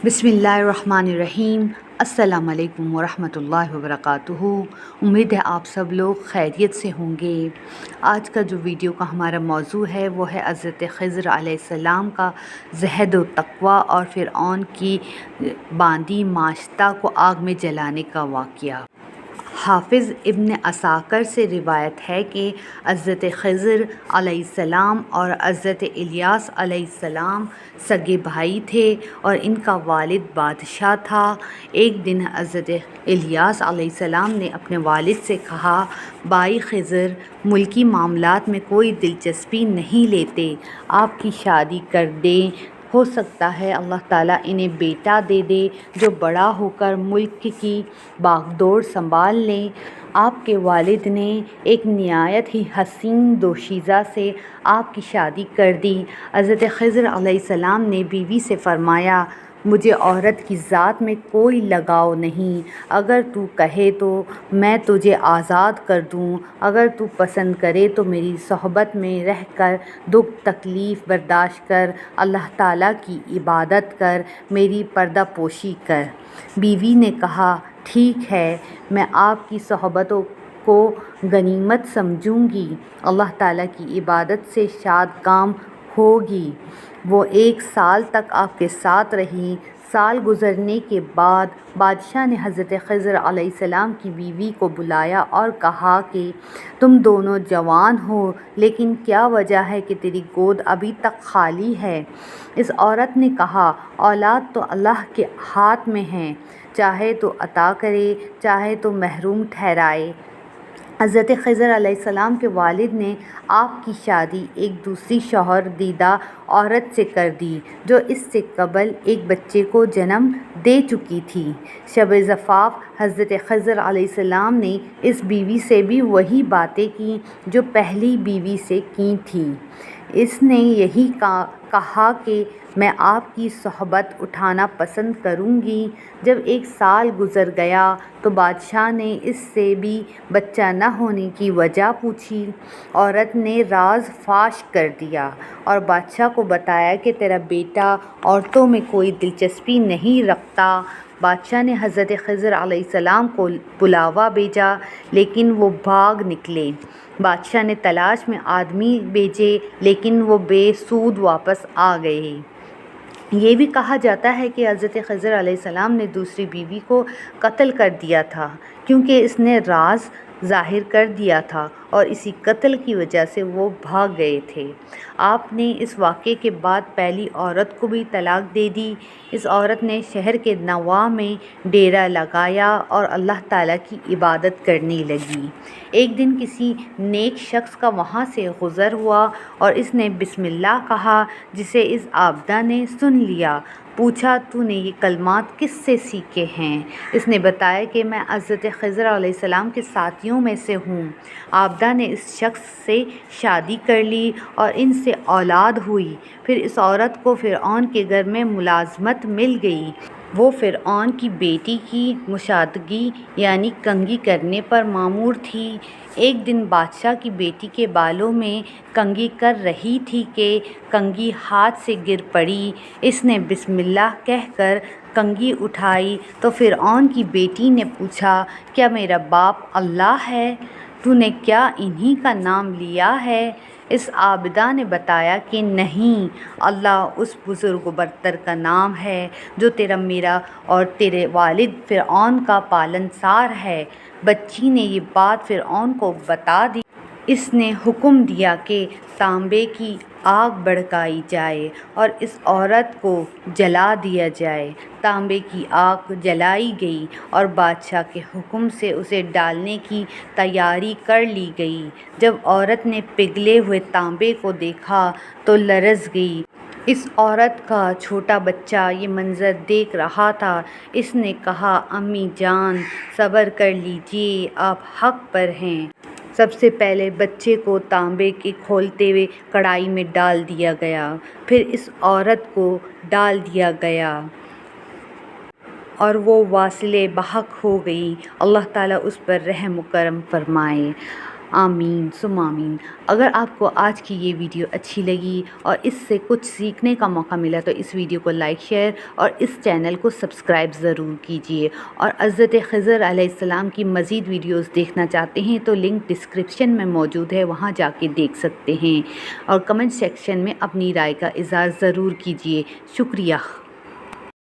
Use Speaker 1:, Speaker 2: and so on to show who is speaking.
Speaker 1: بسم اللہ الرحمن الرحیم۔ السلام علیکم ورحمۃ اللہ وبرکاتہ۔ امید ہے آپ سب لوگ خیریت سے ہوں گے۔ آج کا جو ویڈیو کا ہمارا موضوع ہے وہ ہے حضرت خضر علیہ السلام کا زہد و تقویٰ اور فرعون کی باندی ماشطہ کو آگ میں جلانے کا واقعہ۔ حافظ ابن عساکر سے روایت ہے کہ حضرت خضر علیہ السلام اور حضرت الیاس علیہ السلام سگے بھائی تھے اور ان کا والد بادشاہ تھا۔ ایک دن حضرت الیاس علیہ السلام نے اپنے والد سے کہا، بھائی خضر ملکی معاملات میں کوئی دلچسپی نہیں لیتے، آپ کی شادی کر دیں، ہو سکتا ہے اللہ تعالیٰ انہیں بیٹا دے دے جو بڑا ہو کر ملک کی باغ سنبھال لیں۔ آپ کے والد نے ایک نہایت ہی حسین دوشیزہ سے آپ کی شادی کر دی۔ حضرت خضر علیہ السلام نے بیوی سے فرمایا، مجھے عورت کی ذات میں کوئی لگاؤ نہیں، اگر تو کہے تو میں تجھے آزاد کر دوں، اگر تو پسند کرے تو میری صحبت میں رہ کر دکھ تکلیف برداشت کر، اللہ تعالیٰ کی عبادت کر، میری پردہ پوشی کر۔ بیوی نے کہا، ٹھیک ہے، میں آپ کی صحبتوں کو غنیمت سمجھوں گی، اللہ تعالیٰ کی عبادت سے شاد کام ہوگی۔ وہ 1 سال تک آپ کے ساتھ رہی۔ سال گزرنے کے بعد بادشاہ نے حضرت خضر علیہ السلام کی بیوی کو بلایا اور کہا کہ تم دونوں جوان ہو، لیکن کیا وجہ ہے کہ تیری گود ابھی تک خالی ہے؟ اس عورت نے کہا، اولاد تو اللہ کے ہاتھ میں ہے، چاہے تو عطا کرے، چاہے تو محروم ٹھہرائے۔ حضرت خضر علیہ السلام کے والد نے آپ کی شادی ایک دوسری شوہر دیدہ عورت سے کر دی جو اس سے قبل ایک بچے کو جنم دے چکی تھی۔ شب زفاف حضرت خضر علیہ السلام نے اس بیوی سے بھی وہی باتیں کیں جو پہلی بیوی سے کی تھیں۔ اس نے یہی کہا کہ میں آپ کی صحبت اٹھانا پسند کروں گی۔ جب 1 سال گزر گیا تو بادشاہ نے اس سے بھی بچہ نہ ہونے کی وجہ پوچھی۔ عورت نے راز فاش کر دیا اور بادشاہ کو بتایا کہ تیرا بیٹا عورتوں میں کوئی دلچسپی نہیں رکھتا۔ بادشاہ نے حضرت خضر علیہ السلام کو بلاوا بھیجا، لیکن وہ بھاگ نکلے۔ بادشاہ نے تلاش میں آدمی بھیجے، لیکن وہ بے سود واپس آ گئے۔ یہ بھی کہا جاتا ہے کہ حضرت خضر علیہ السلام نے دوسری بیوی کو قتل کر دیا تھا، کیونکہ اس نے راز ظاہر کر دیا تھا اور اسی قتل کی وجہ سے وہ بھاگ گئے تھے۔ آپ نے اس واقعے کے بعد پہلی عورت کو بھی طلاق دے دی۔ اس عورت نے شہر کے نواح میں ڈیرا لگایا اور اللہ تعالیٰ کی عبادت کرنے لگی۔ ایک دن کسی نیک شخص کا وہاں سے گزر ہوا اور اس نے بسم اللہ کہا، جسے اس عابدہ نے سن لیا۔ پوچھا، تو نے یہ کلمات کس سے سیکھے ہیں؟ اس نے بتایا کہ میں حضرت خضر علیہ السلام کے ساتھیوں میں سے ہوں۔ عابدہ نے اس شخص سے شادی کر لی اور ان سے اولاد ہوئی۔ پھر اس عورت کو فرعون کے گھر میں ملازمت مل گئی۔ وہ فرعون کی بیٹی کی مشادگی یعنی کنگھی کرنے پر مامور تھی۔ ایک دن بادشاہ کی بیٹی کے بالوں میں کنگھی کر رہی تھی کہ کنگھی ہاتھ سے گر پڑی۔ اس نے بسم اللہ کہہ کر کنگھی اٹھائی تو فرعون کی بیٹی نے پوچھا، کیا میرا باپ اللہ ہے؟ تو نے کیا انہی کا نام لیا ہے؟ اس عابدہ نے بتایا کہ نہیں، اللہ اس بزرگ و برتر کا نام ہے جو تیرا، میرا اور تیرے والد فرعون کا پالنسار ہے۔ بچی نے یہ بات فرعون کو بتا دی۔ اس نے حکم دیا کہ تانبے کی آگ بھڑکائی جائے اور اس عورت کو جلا دیا جائے۔ تانبے کی آگ جلائی گئی اور بادشاہ کے حکم سے اسے ڈالنے کی تیاری کر لی گئی۔ جب عورت نے پگھلے ہوئے تانبے کو دیکھا تو لرز گئی۔ اس عورت کا چھوٹا بچہ یہ منظر دیکھ رہا تھا۔ اس نے کہا، امی جان صبر کر لیجئے، آپ حق پر ہیں۔ سب سے پہلے بچے کو تانبے کے کھولتے ہوئے کڑاہی میں ڈال دیا گیا، پھر اس عورت کو ڈال دیا گیا اور وہ واصلِ بحق ہو گئی۔ اللہ تعالیٰ اس پر رحم و کرم فرمائے۔ آمین ثم آمین۔ اگر آپ کو آج کی یہ ویڈیو اچھی لگی اور اس سے کچھ سیکھنے کا موقع ملا تو اس ویڈیو کو لائک، شیئر اور اس چینل کو سبسکرائب ضرور کیجیے، اور حضرت خضر علیہ السلام کی مزید ویڈیوز دیکھنا چاہتے ہیں تو لنک ڈسکرپشن میں موجود ہے، وہاں جا کے دیکھ سکتے ہیں، اور کمنٹ سیکشن میں اپنی رائے کا اظہار ضرور کیجیے۔ شکریہ۔